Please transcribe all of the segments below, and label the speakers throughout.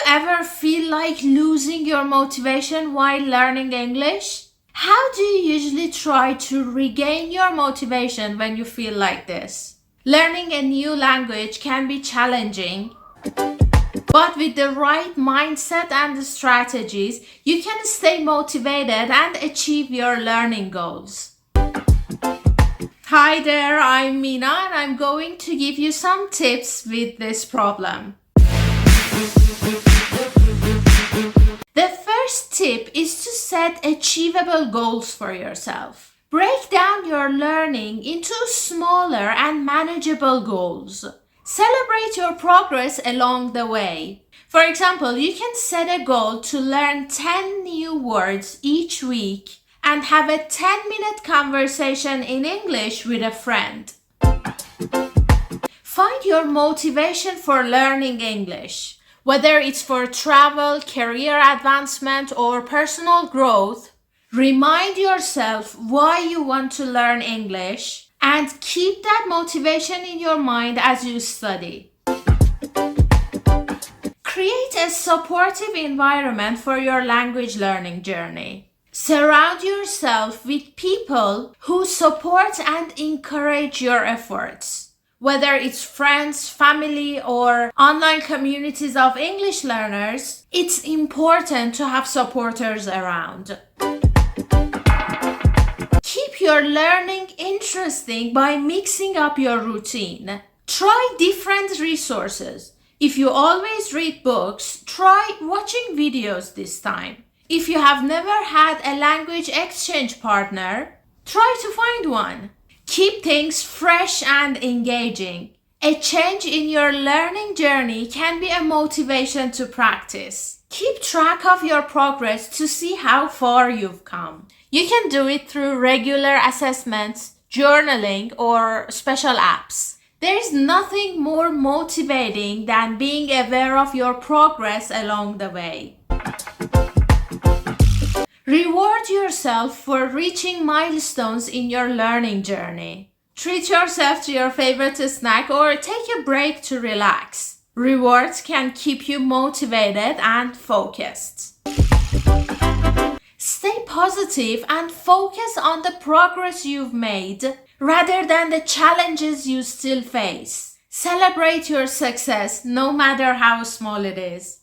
Speaker 1: ever feel like losing your motivation while learning English? How do you usually try to regain your motivation when you feel like this? Learning a new language can be challenging, but with the right mindset and strategies, you can stay motivated and achieve your learning goals. Hi there, I'm Mina and I'm going to give you some tips with this problem. The first tip is to set achievable goals for yourself. Break down your learning into smaller and manageable goals. Celebrate your progress along the way. For example, you can set a goal to learn 10 new words each week and have a 10-minute conversation in English with a friend. Find your motivation for learning English. Whether it's for travel, career advancement, or personal growth, remind yourself why you want to learn English and keep that motivation in your mind as you study. Create a supportive environment for your language learning journey. Surround yourself with people who support and encourage your efforts. Whether it's friends, family, or online communities of English learners, it's important to have supporters around. Keep your learning interesting by mixing up your routine. Try different resources. If you always read books, try watching videos this time. If you have never had a language exchange partner, try to find one. Keep things fresh and engaging. A change in your learning journey can be a motivation to practice. Keep track of your progress to see how far you've come. You can do it through regular assessments, journaling, or special apps. There is nothing more motivating than being aware of your progress along the way. Reward yourself for reaching milestones in your learning journey. Treat yourself to your favorite snack or take a break to relax. Rewards can keep you motivated and focused. Stay positive and focus on the progress you've made rather than the challenges you still face. Celebrate your success no matter how small it is.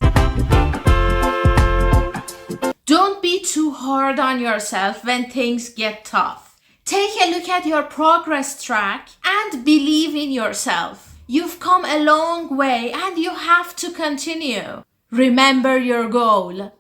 Speaker 1: Don't be too hard on yourself when things get tough. Take a look at your progress track and believe in yourself. You've come a long way and you have to continue. Remember your goal.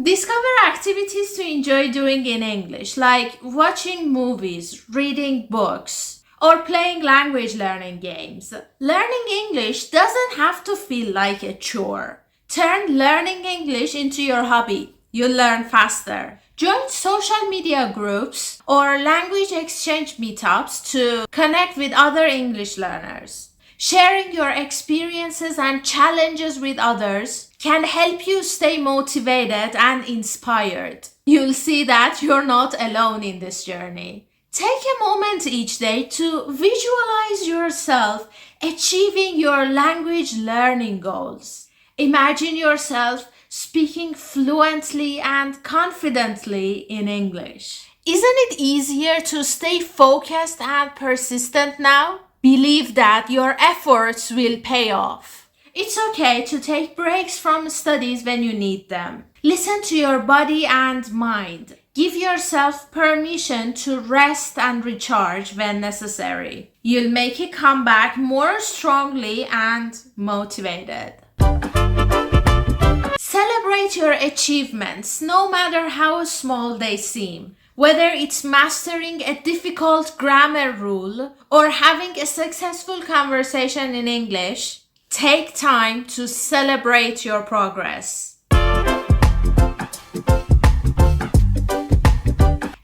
Speaker 1: Discover activities to enjoy doing in English, like watching movies, reading books, or playing language learning games. Learning English doesn't have to feel like a chore. Turn learning English into your hobby. You'll learn faster. Join social media groups or language exchange meetups to connect with other English learners. Sharing your experiences and challenges with others can help you stay motivated and inspired. You'll see that you're not alone in this journey. Take a moment each day to visualize yourself achieving your language learning goals. Imagine yourself speaking fluently and confidently in English. Isn't it easier to stay focused and persistent now? Believe that your efforts will pay off. It's okay to take breaks from studies when you need them. Listen to your body and mind. Give yourself permission to rest and recharge when necessary. You'll make a comeback more strongly and motivated. Celebrate your achievements, no matter how small they seem. Whether it's mastering a difficult grammar rule or having a successful conversation in English, take time to celebrate your progress.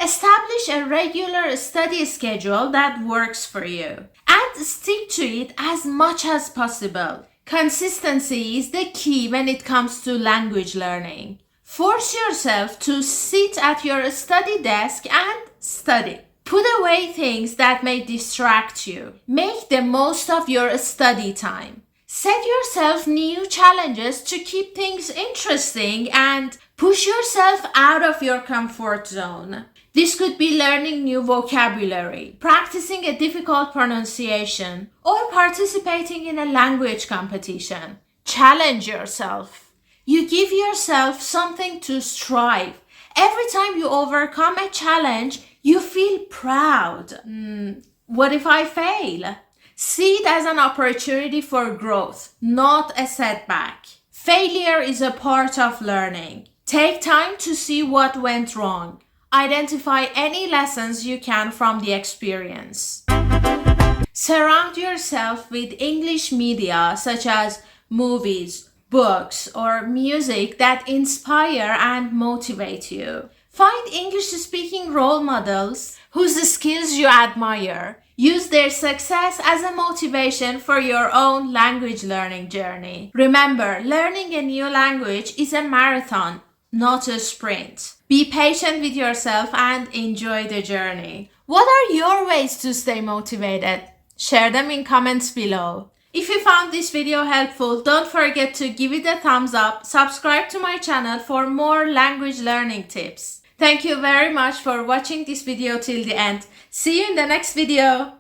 Speaker 1: Establish a regular study schedule that works for you and stick to it as much as possible. Consistency is the key when it comes to language learning. Force yourself to sit at your study desk and study. Put away things that may distract you. Make the most of your study time. Set yourself new challenges to keep things interesting and push yourself out of your comfort zone. This could be learning new vocabulary, practicing a difficult pronunciation, or participating in a language competition. Challenge yourself. You give yourself something to strive. Every time you overcome a challenge, you feel proud. What if I fail? See it as an opportunity for growth, not a setback. Failure is a part of learning. Take time to see what went wrong. Identify any lessons you can from the experience. Surround yourself with English media such as movies, books, or music that inspire and motivate you. Find English-speaking role models whose skills you admire. Use their success as a motivation for your own language learning journey. Remember, learning a new language is a marathon, not a sprint. Be patient with yourself and enjoy the journey. What are your ways to stay motivated? Share them in comments below. If you found this video helpful, don't forget to give it a thumbs up, subscribe to my channel for more language learning tips. Thank you very much for watching this video till the end. See you in the next video.